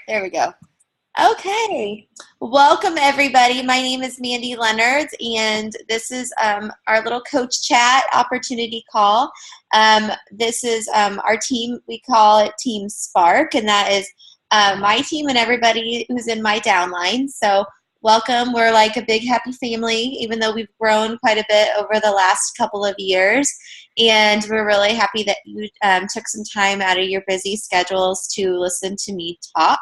There we go. Okay. Welcome, everybody. My name is Mandy Leonards, and this is our little coach chat opportunity call. This is our team. We call it Team Spark, and that is my team and everybody who's in my downline. So, welcome. We're like a big, happy family, even though we've grown quite a bit over the last couple of years. And we're really happy that you took some time out of your busy schedules to listen to me talk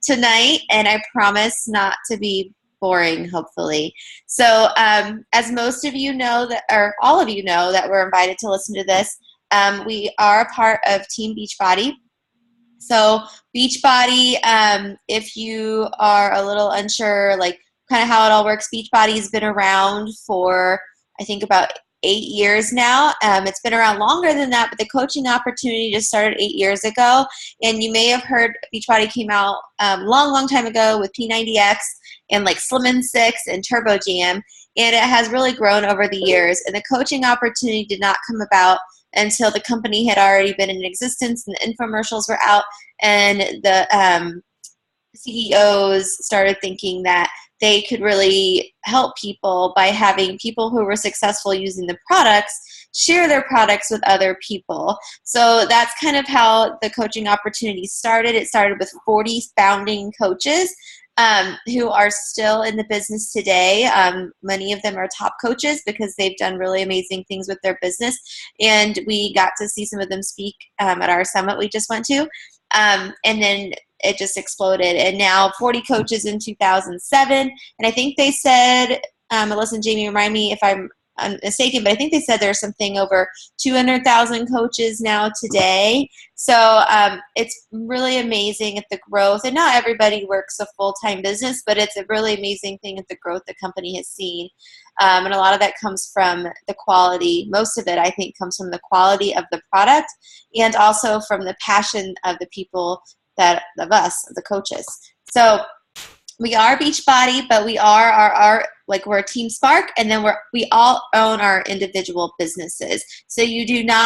tonight, and I promise not to be boring, hopefully. So, as most of you know, that, or all of you know, that we're invited to listen to this, we are a part of Team Beachbody. So, Beachbody, if you are a little unsure, like kind of how it all works, Beachbody has been around for, I think, about 8 years now. It's been around longer than that, but the coaching opportunity just started 8 years ago. And you may have heard Beachbody came out long time ago with P90X and like Slim and Six and Turbo Jam. And it has really grown over the years. And the coaching opportunity did not come about until the company had already been in existence and the infomercials were out, and the CEOs started thinking that they could really help people by having people who were successful using the products share their products with other people. So that's kind of how the coaching opportunity started. It started with 40 founding coaches who are still in the business today. Many of them are top coaches because they've done really amazing things with their business. And we got to see some of them speak at our summit we just went to. And then it just exploded. And now 40 coaches in 2007. And I think they said, Alyssa and Jamie, remind me if I'm mistaken, but I think they said there's something over 200,000 coaches now today. So it's really amazing at the growth. And not everybody works a full-time business, but it's a really amazing thing at the growth the company has seen. And a lot of that comes from the quality. Most of it, I think, comes from the quality of the product and also from the passion of the people of us, the coaches. So we are Beachbody, but we are we're a Team Spark, and then we all own our individual businesses. So you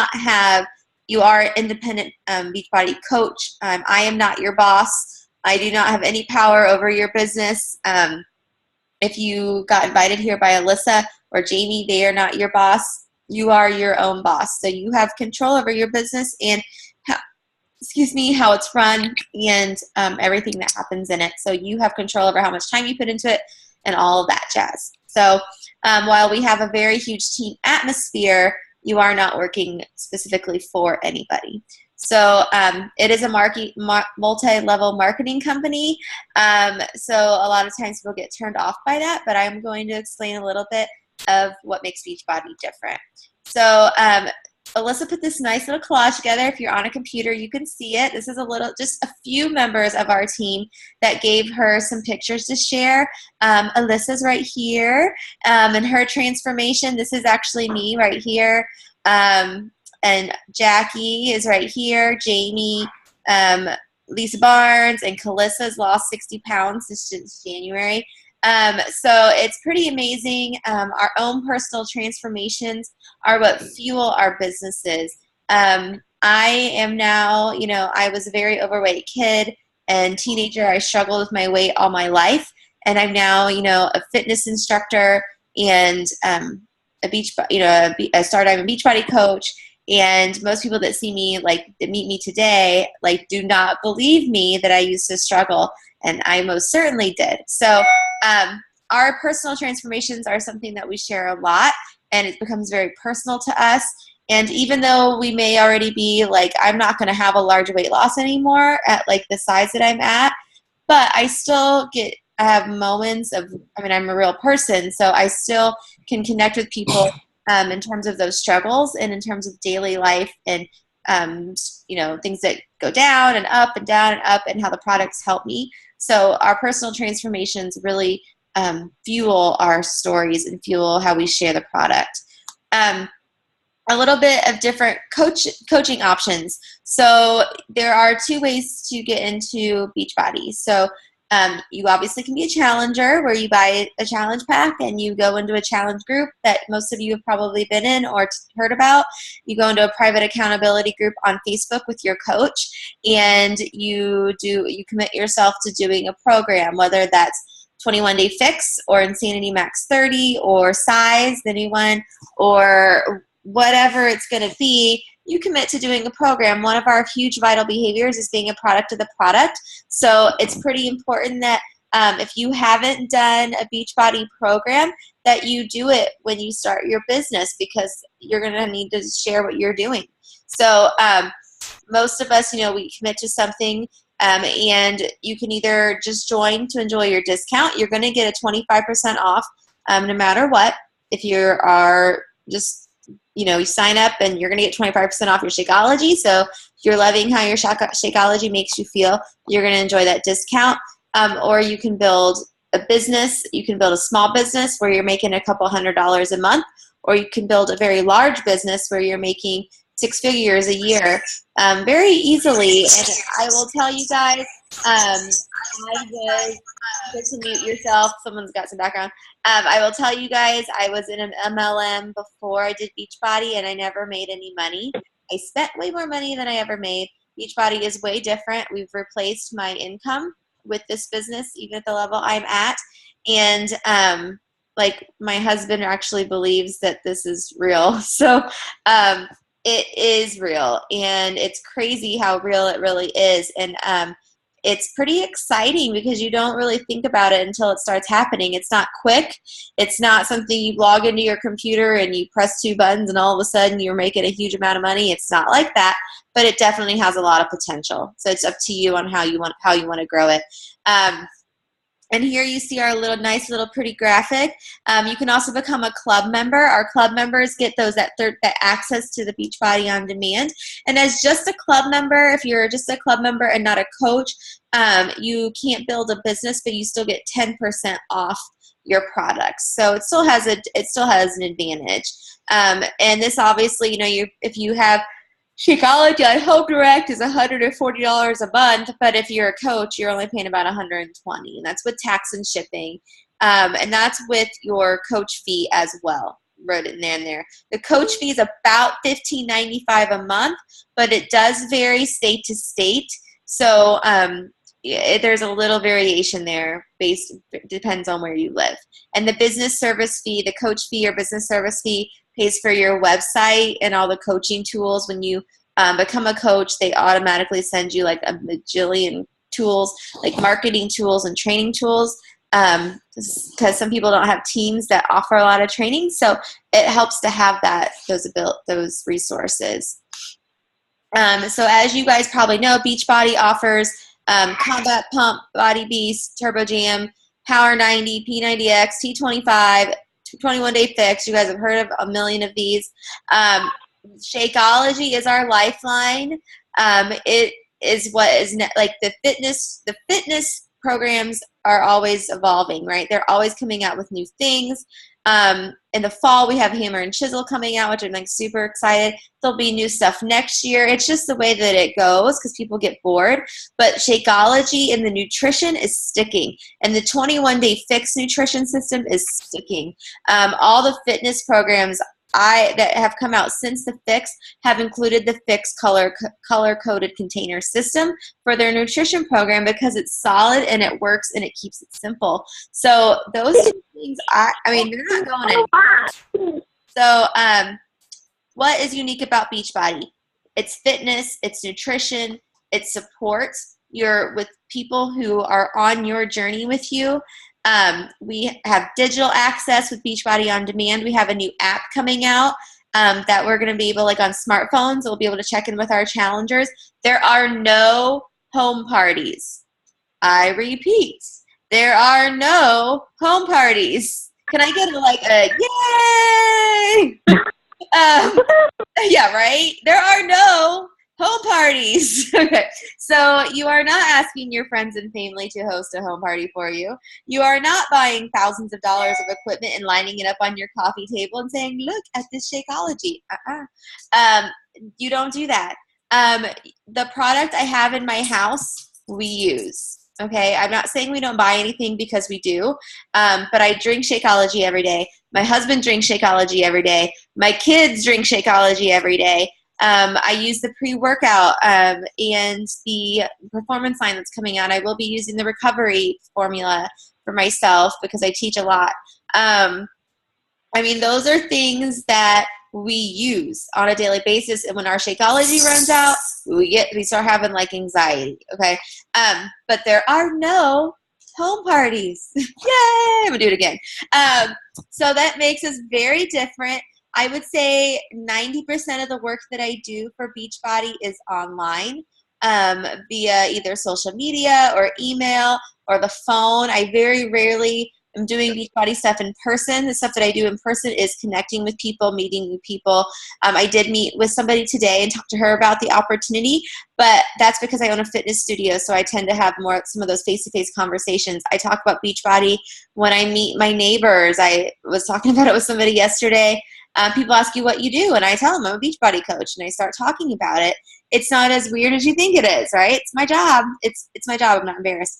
are an independent Beachbody coach. I am not your boss. I do not have any power over your business. If you got invited here by Alyssa or Jamie, they are not your boss. You are your own boss. So you have control over your business and how it's run and everything that happens in it. So you have control over how much time you put into it and all of that jazz. So while we have a very huge team atmosphere, you are not working specifically for anybody. So it is a multi-level marketing company. So a lot of times people get turned off by that, but I'm going to explain a little bit of what makes Beachbody different. So Alyssa put this nice little collage together. If you're on a computer, you can see it. This is just a few members of our team that gave her some pictures to share. Alyssa's right here, and her transformation. This is actually me right here. And Jackie is right here. Jamie, Lisa Barnes, and Kalissa's lost 60 pounds since January. So it's pretty amazing. Our own personal transformations are what fuel our businesses. I am now, I was a very overweight kid and teenager. I struggled with my weight all my life. And I'm now, a fitness instructor and a Beachbody coach. And most people that see me, that meet me today, do not believe me that I used to struggle. And I most certainly did. So our personal transformations are something that we share a lot, and it becomes very personal to us. And even though we may already be I'm not going to have a large weight loss anymore at the size that I'm at, but I have moments of, I'm a real person, so I still can connect with people in terms of those struggles and in terms of daily life and things that go down and up and down and up and how the products help me. So our personal transformations really fuel our stories and fuel how we share the product. A little bit of different coaching options. So there are two ways to get into Beachbody. So You obviously can be a challenger where you buy a challenge pack and you go into a challenge group that most of you have probably been in or heard about. You go into a private accountability group on Facebook with your coach, and you commit yourself to doing a program, whether that's 21 Day Fix or Insanity Max 30 or Size, the new one, or whatever it's going to be. You commit to doing a program. One of our huge vital behaviors is being a product of the product. So it's pretty important that if you haven't done a Beachbody program, that you do it when you start your business, because you're going to need to share what you're doing. So most of us, we commit to something, and you can either just join to enjoy your discount. You're going to get a 25% off no matter what. If you are just you sign up and you're going to get 25% off your Shakeology. So if you're loving how your Shakeology makes you feel, you're going to enjoy that discount. Or you can build a business. You can build a small business where you're making a couple $100s a month, or you can build a very large business where you're making 6 figures a year very easily. And I will tell you guys, to mute yourself. Someone's got some background. I will tell you guys, I was in an MLM before I did Beachbody, and I never made any money. I spent way more money than I ever made. Beachbody is way different. We've replaced my income with this business, even at the level I'm at. And my husband actually believes that this is real. So it is real, and it's crazy how real it really is. And it's pretty exciting because you don't really think about it until it starts happening. It's not quick. It's not something you log into your computer and you press 2 buttons and all of a sudden you're making a huge amount of money. It's not like that, but it definitely has a lot of potential. So it's up to you on how you want to grow it. And here you see our nice little pretty graphic. You can also become a club member. Our club members get that access to the Beachbody On Demand. And as just a club member, if you're just a club member and not a coach, you can't build a business, but you still get 10% off your products. So it still has an advantage. And this obviously, if you have Shakeology on Home Direct is $140 a month, but if you're a coach, you're only paying about $120, and that's with tax and shipping, and that's with your coach fee as well. Wrote it in there. The coach fee is about $15.95 a month, but it does vary state to state. So there's a little variation there. Depends on where you live. And the business service fee, the coach fee or business service fee, pays for your website and all the coaching tools. When you become a coach, they automatically send you like a bajillion tools, like marketing tools and training tools, because some people don't have teams that offer a lot of training. So it helps to have those resources. So as you guys probably know, Beachbody offers Combat Pump, Body Beast, Turbo Jam, Power 90, P90X, T25, 21 Day Fix. You guys have heard of a million of these. Shakeology is our lifeline. It is what is like the fitness programs are always evolving, right? They're always coming out with new things. In the fall, we have Hammer and Chisel coming out, which I'm like super excited. There'll be new stuff next year. It's just the way that it goes because people get bored. But Shakeology and the nutrition is sticking. And the 21 Day Fix nutrition system is sticking. All the fitness programs that have come out since the Fix have included the Fix color-coded container system for their nutrition program because it's solid and it works and it keeps it simple. So those two things, they're not going anywhere. So what is unique about Beachbody? It's fitness, it's nutrition, it supports. You're with people who are on your journey with you. We have digital access with Beachbody On Demand. We have a new app coming out that we're going to be able, like on smartphones, we'll be able to check in with our challengers. There are no home parties. I repeat, there are no home parties. Can I get a yay? Yeah, right? There are no home parties. Okay. So you are not asking your friends and family to host a home party for you. You are not buying thousands of dollars of equipment and lining it up on your coffee table and saying, look at this Shakeology. You don't do that. The product I have in my house, we use. Okay, I'm not saying we don't buy anything because we do, but I drink Shakeology every day. My husband drinks Shakeology every day. My kids drink Shakeology every day. I use the pre-workout and the performance line that's coming out. I will be using the recovery formula for myself because I teach a lot. I mean, those are things that we use on a daily basis, and when our Shakeology runs out, we start having like anxiety. Okay, but there are no home parties. Yay! I'm gonna do it again. So that makes us very different. I would say 90% of the work that I do for Beachbody is online, via either social media or email or the phone. I very rarely am doing Beachbody stuff in person. The stuff that I do in person is connecting with people, meeting new people. I did meet with somebody today and talk to her about the opportunity, but that's because I own a fitness studio, so I tend to have some of those face-to-face conversations. I talk about Beachbody when I meet my neighbors. I was talking about it with somebody yesterday. People ask you what you do, and I tell them I'm a Beachbody coach, and I start talking about it. It's not as weird as you think it is, right? It's my job. It's my job. I'm not embarrassed.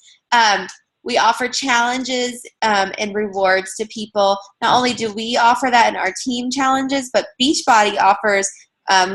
We offer challenges and rewards to people. Not only do we offer that in our team challenges, but Beachbody offers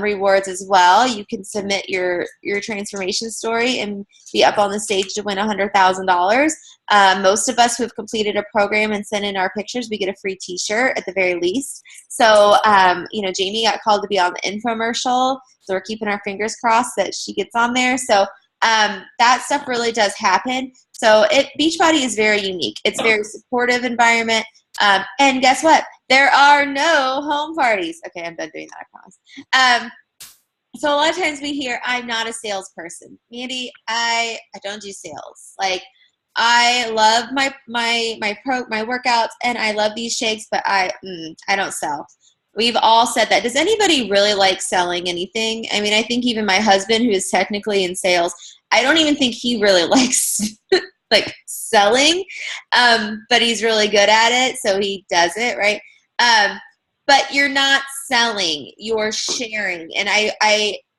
rewards as well. You can submit your transformation story and be up on the stage to win $100,000. Most of us who have completed a program and sent in our pictures, we get a free t-shirt at the very least. So, Jamie got called to be on the infomercial, so we're keeping our fingers crossed that she gets on there. So that stuff really does happen. So Beachbody is very unique. It's a very supportive environment. And guess what? There are no home parties. Okay, I'm done doing that, I promise. So a lot of times we hear, I'm not a salesperson. Mandy, I don't do sales. Like, I love my workouts and I love these shakes, but I don't sell. We've all said that. Does anybody really like selling anything? I mean, I think even my husband, who is technically in sales, I don't even think he really likes like selling, but he's really good at it, so he does it, right? But you're not selling, you're sharing, and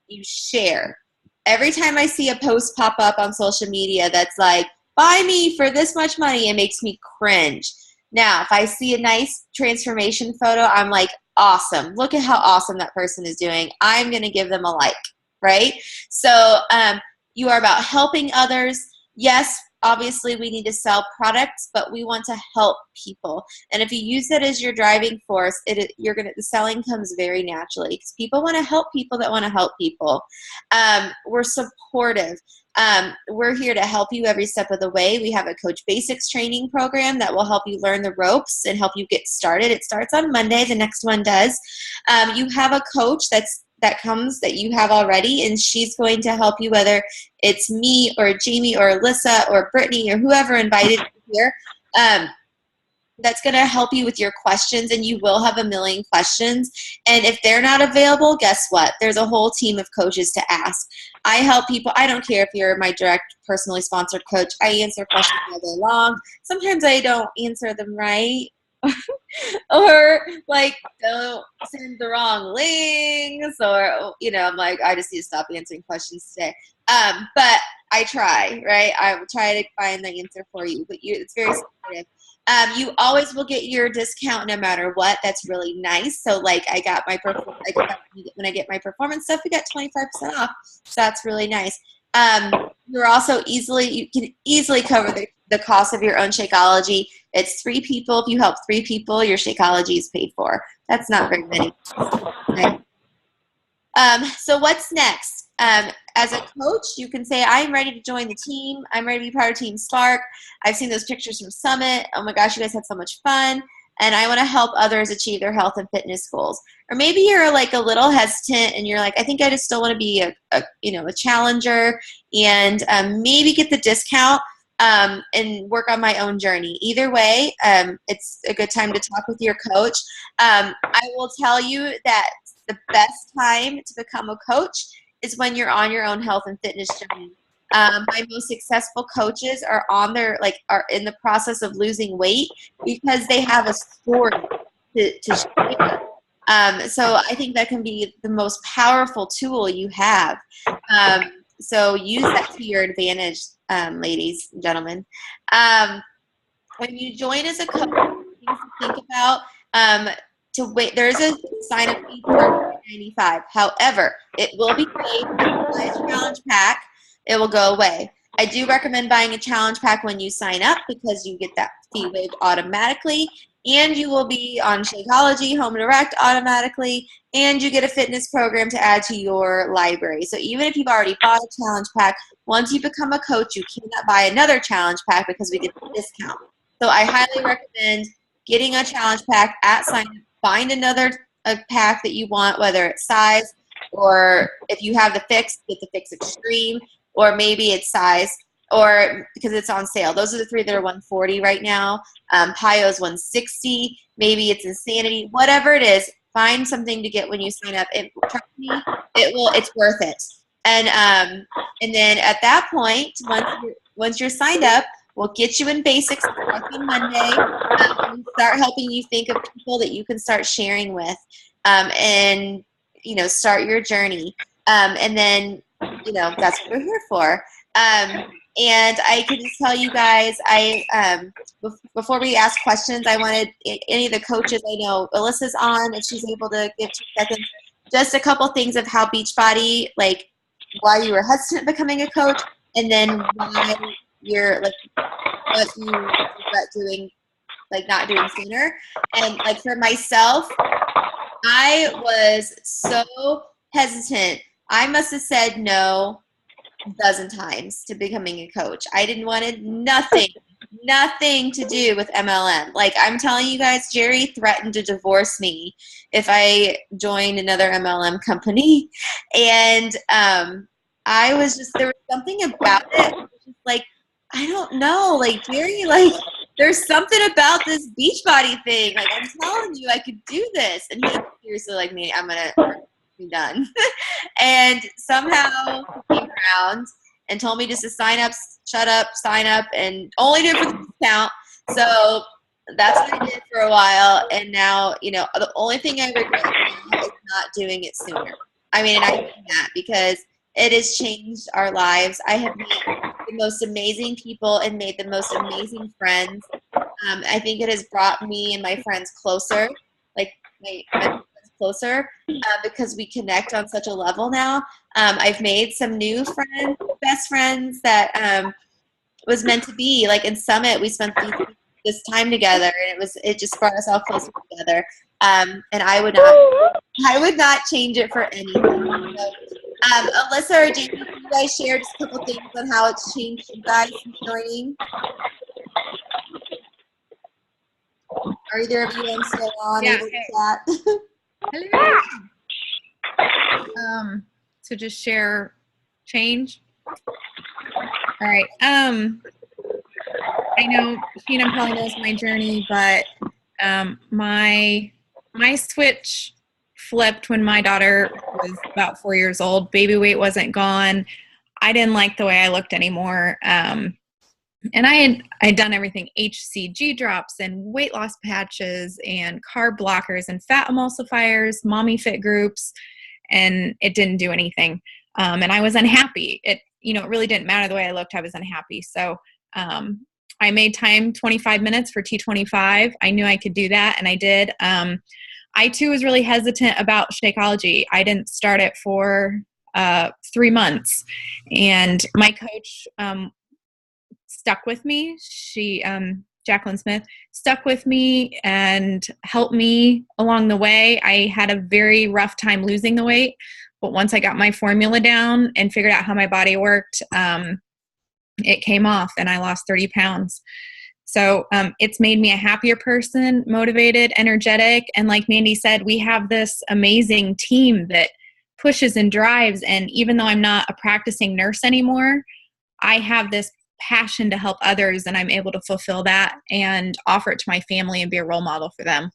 you share. Every time I see a post pop up on social media that's like, buy me for this much money, it makes me cringe. Now, if I see a nice transformation photo, I'm like, awesome. Look at how awesome that person is doing. I'm going to give them a like, right? So you are about helping others. Yes, obviously we need to sell products, but we want to help people. And if you use it as your driving force, the selling comes very naturally because people want to help people that want to help people. We're supportive. We're here to help you every step of the way. We have a Coach Basics training program that will help you learn the ropes and help you get started. It starts on Monday. The next one does. You have a coach that you have already, and she's going to help you, whether it's me or Jamie or Alyssa or Brittany or whoever invited you here. That's going to help you with your questions, and you will have a million questions. And if they're not available, guess what? There's a whole team of coaches to ask. I help people. I don't care if you're my direct, personally sponsored coach. I answer questions all day long. Sometimes I don't answer them right. Or like don't send the wrong links, or I'm like, I just need to stop answering questions today. But I try, right? I will try to find the answer for you, but it's very supportive. You always will get your discount no matter what. That's really nice. So like when I get my performance stuff, we got 25% off. So that's really nice. You can easily cover the cost of your own Shakeology. It's 3 people. If you help 3 people, your Shakeology is paid for. That's not very many. Okay. So what's next? As a coach, you can say, I'm ready to join the team. I'm ready to be part of Team Spark. I've seen those pictures from Summit. Oh my gosh, you guys had so much fun. And I want to help others achieve their health and fitness goals. Or maybe you're like a little hesitant and you're like, I think I just still want to be a challenger and maybe get the discount and work on my own journey. Either way, it's a good time to talk with your coach. I will tell you that the best time to become a coach is when you're on your own health and fitness journey. My most successful coaches are in the process of losing weight because they have a story to share. So I think that can be the most powerful tool you have. So use that to your advantage, ladies and gentlemen. When you join as a coach, things to think about, to wait, there's a sign up fee for $95. However, it will be paid if you buy a challenge pack. It will go away. I do recommend buying a challenge pack when you sign up because you get that fee waived automatically, and you will be on Shakeology, Home Direct automatically, and you get a fitness program to add to your library. So even if you've already bought a challenge pack, once you become a coach, you cannot buy another challenge pack because we get a discount. So I highly recommend getting a challenge pack at sign up. Find another pack that you want, whether it's size, or if you have the Fix, get the Fix Extreme, or maybe it's size, or because it's on sale. Those are the 3 that are $140 right now. Pio's $160. Maybe it's Insanity. Whatever it is, find something to get when you sign up. Trust me, it's worth it. And then at that point, once you're signed up, we'll get you in basics on Monday, and start helping you think of people that you can start sharing with, and start your journey. And then that's what we're here for. And I can just tell you guys, before we ask questions, I wanted any of the coaches, I know Alyssa's on, if she's able to give 2 seconds, just a couple things of how Beachbody, like why you were hesitant becoming a coach, and then why you're like what you regret doing, like not doing sooner. And like for myself, I was so hesitant. I must have said no a dozen times to becoming a coach. I didn't wanted nothing to do with MLM. Like I'm telling you guys, Jerry threatened to divorce me if I joined another MLM company. And I was just, there was something about it, just like, I don't know, like Jerry, like there's something about this Beachbody thing. Like I'm telling you, I could do this. And he was seriously like, me, I'm gonna be done. And somehow he came around and told me just to sign up, shut up, sign up, and only do it for the discount. So that's what I did for a while. And now, the only thing I regret now is not doing it sooner. I mean, and I mean that because it has changed our lives. I have met the most amazing people and made the most amazing friends. I think it has brought me and my friends closer, like my friends closer, because we connect on such a level now. I've made some new friends, best friends that was meant to be. Like in Summit, we spent this time together, and it just brought us all closer together. And I would not change it for anything. So, Alyssa or Jamie, can you guys share just a couple things on how it's changed you guys since joining? Are either of you still on able to chat? Hello. So just share change. All right. I know Sheena probably knows my journey, but my switch flipped when my daughter was about 4 years old. Baby weight wasn't gone. I didn't like the way I looked anymore. And I had done everything, HCG drops and weight loss patches and carb blockers and fat emulsifiers, mommy fit groups, and it didn't do anything. And I was unhappy. It really didn't matter the way I looked. I was unhappy. So I made time 25 minutes for T25. I knew I could do that, and I did. I too was really hesitant about Shakeology. I didn't start it for 3 months, and my coach stuck with me. She, Jacqueline Smith, stuck with me and helped me along the way. I had a very rough time losing the weight, but once I got my formula down and figured out how my body worked, it came off and I lost 30 pounds. So it's made me a happier person, motivated, energetic. And like Mandy said, we have this amazing team that pushes and drives. And even though I'm not a practicing nurse anymore, I have this passion to help others, and I'm able to fulfill that and offer it to my family and be a role model for them.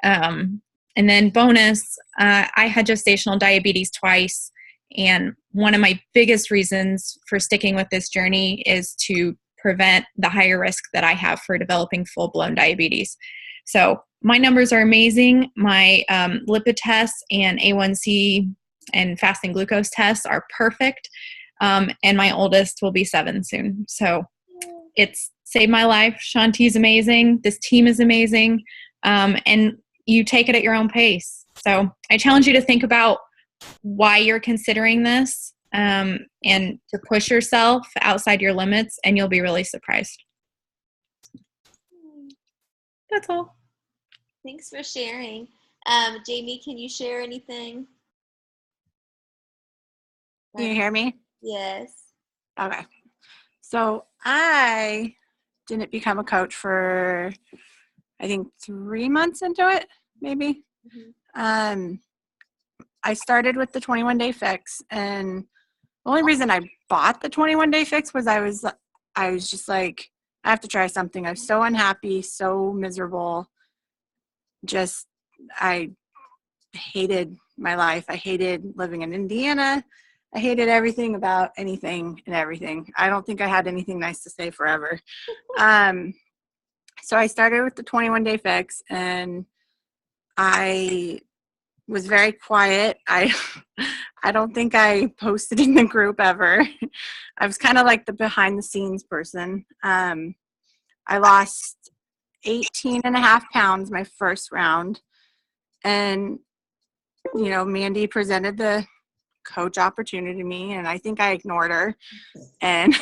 And then bonus, I had gestational diabetes twice. And one of my biggest reasons for sticking with this journey is to prevent the higher risk that I have for developing full-blown diabetes. So my numbers are amazing. My lipid tests and A1C and fasting glucose tests are perfect. And my oldest will be 7 soon. So it's saved my life. Shanti's amazing. This team is amazing. And you take it at your own pace. So I challenge you to think about why you're considering this, and to push yourself outside your limits, and you'll be really surprised. That's all. Thanks for sharing. Jamie, can you share anything? Can you hear me? Yes. Okay. So I didn't become a coach for, I think, 3 months into it, maybe. Mm-hmm. I started with the 21-day fix, and the only reason I bought the 21-day fix was I was just like, I have to try something. I was so unhappy, so miserable. Just, I hated my life. I hated living in Indiana. I hated everything about anything and everything. I don't think I had anything nice to say forever. So I started with the 21-day fix, and I was very quiet. I don't think I posted in the group ever. I was kind of like the behind the scenes person. I lost 18 and a half pounds my first round. And, you know, Mandy presented the coach opportunity to me, and I think I ignored her. And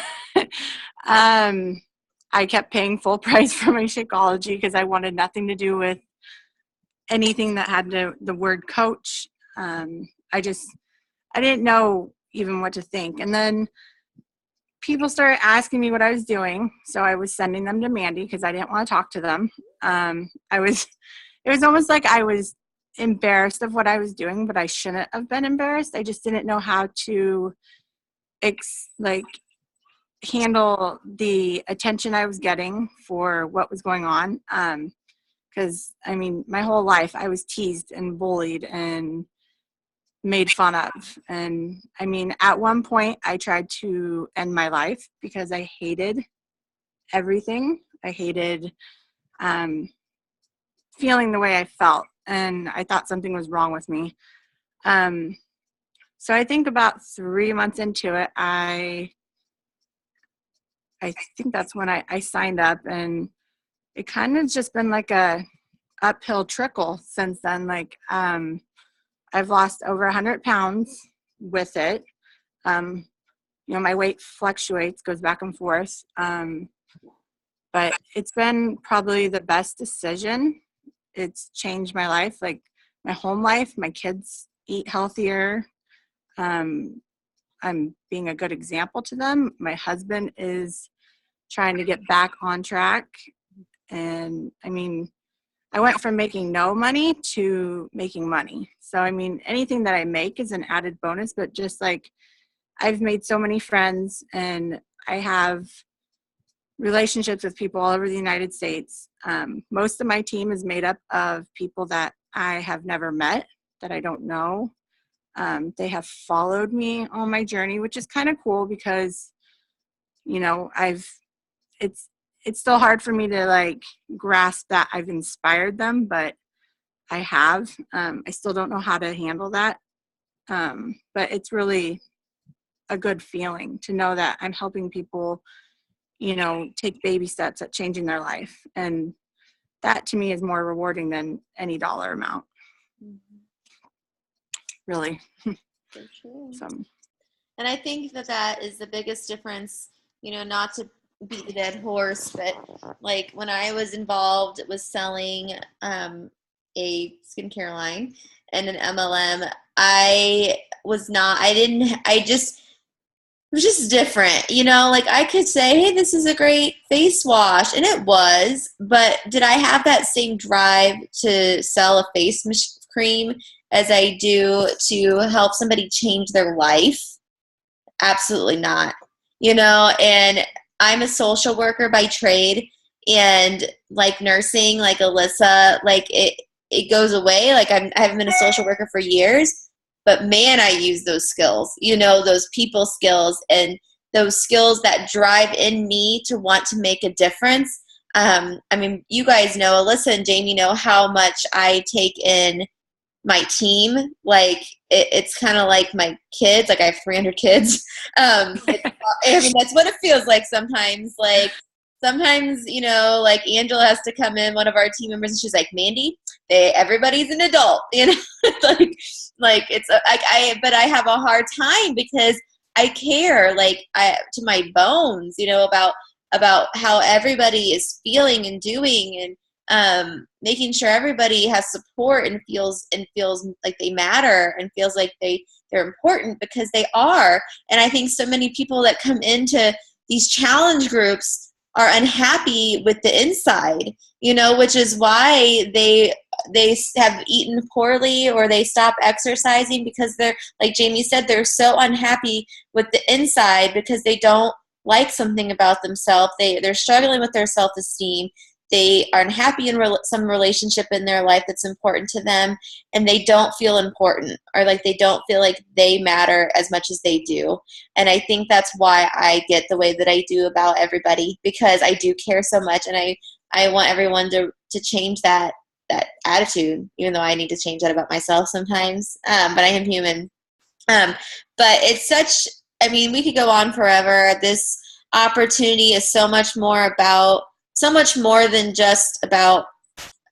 I kept paying full price for my Shakeology because I wanted nothing to do with anything that had the word coach. I didn't know even what to think. And then people started asking me what I was doing. So I was sending them to Mandy because I didn't want to talk to them. It was almost like I was embarrassed of what I was doing, but I shouldn't have been embarrassed. I just didn't know how to handle the attention I was getting for what was going on. Because, I mean, my whole life I was teased and bullied and made fun of. And, I mean, at one point I tried to end my life because I hated everything. I hated feeling the way I felt, and I thought something was wrong with me. So I think about 3 months into it, I think that's when I signed up, and it kind of just been like a uphill trickle since then. Like, I've lost over 100 pounds with it. You know, my weight fluctuates, goes back and forth. But it's been probably the best decision. It's changed my life, like my home life. My kids eat healthier. I'm being a good example to them. My husband is trying to get back on track. And I mean, I went from making no money to making money. So, I mean, anything that I make is an added bonus, but just like I've made so many friends, and I have relationships with people all over the United States. Most of my team is made up of people that I have never met, that I don't know. They have followed me on my journey, which is kind of cool because, you know, it's still hard for me to like grasp that I've inspired them, but I have. I still don't know how to handle that. But it's really a good feeling to know that I'm helping people, you know, take baby steps at changing their life. And that to me is more rewarding than any dollar amount. Mm-hmm. Really. For sure. So. And I think that is the biggest difference, you know, not to beat the dead horse, but like when I was involved with selling a skincare line and an MLM, it was just different, you know, like I could say, hey, this is a great face wash, and it was, but did I have that same drive to sell a face cream as I do to help somebody change their life? Absolutely not, you know. And I'm a social worker by trade, and like nursing, like Alyssa, like it goes away. Like I haven't been a social worker for years, but man, I use those skills, you know, those people skills and those skills that drive in me to want to make a difference. I mean, you guys know, Alyssa and Jamie know how much I take in my team. Like it's kind of like my kids. Like I have 300 kids. I mean, that's what it feels like sometimes. Like sometimes, you know, like Angela has to come in, one of our team members, and she's like, Mandy, everybody's an adult, you know. like it's but I have a hard time because I care, like to my bones, you know, about how everybody is feeling and doing, and making sure everybody has support and feels like they matter and feels like they're important, because they are. And I think so many people that come into these challenge groups are unhappy with the inside, you know, which is why they have eaten poorly or they stop exercising, because they're, like Jamie said, they're so unhappy with the inside because they don't like something about themselves. They're struggling with their self-esteem. They are unhappy in some relationship in their life that's important to them, and they don't feel important, or like they don't feel like they matter as much as they do. And I think that's why I get the way that I do about everybody, because I do care so much, and I want everyone to change that attitude, even though I need to change that about myself sometimes. But I am human. But it's such, I mean, we could go on forever. This opportunity is so much more than just about,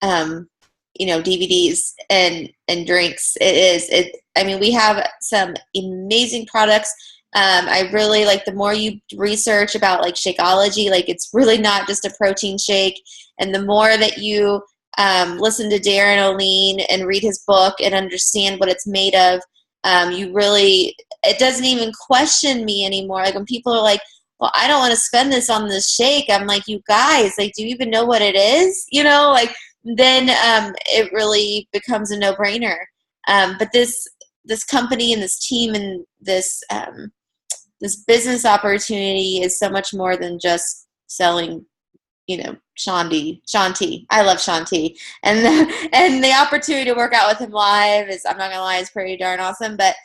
you know, DVDs and drinks. I mean, we have some amazing products. I really like, the more you research about like Shakeology, like it's really not just a protein shake. And the more that you listen to Darren O'Lean and read his book and understand what it's made of, it doesn't even question me anymore. Like when people are like, well, I don't want to spend this on this shake, I'm like, you guys, like, do you even know what it is? You know, like, then it really becomes a no-brainer. But this company and this team and this business opportunity is so much more than just selling, you know, Shanti. I love Shanti. And the opportunity to work out with him live is, I'm not gonna lie, is pretty darn awesome. But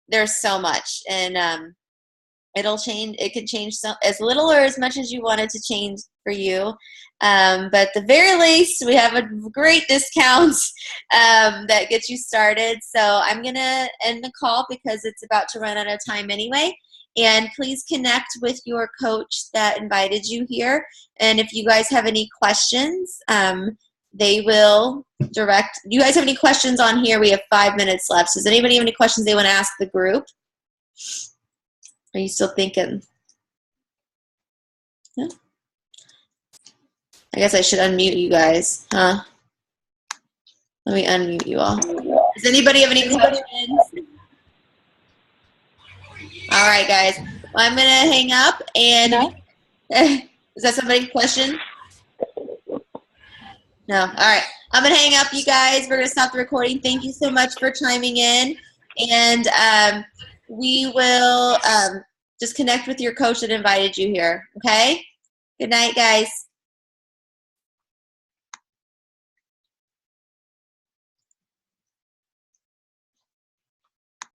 there's so much, and it'll change. It could change as little or as much as you want it to change for you. But at the very least, we have a great discount that gets you started. So I'm going to end the call because it's about to run out of time anyway. And please connect with your coach that invited you here. And if you guys have any questions, they will direct. Do you guys have any questions on here? We have 5 minutes left. Does anybody have any questions they want to ask the group? Are you still thinking? Yeah. I guess I should unmute you guys, huh? Let me unmute you all. Does anybody have any questions? All right, guys. Well, I'm going to hang up. And No? is that somebody's question? No. All right. I'm going to hang up, you guys. We're going to stop the recording. Thank you so much for chiming in. And we will just connect with your coach that invited you here. Okay? Good night, guys.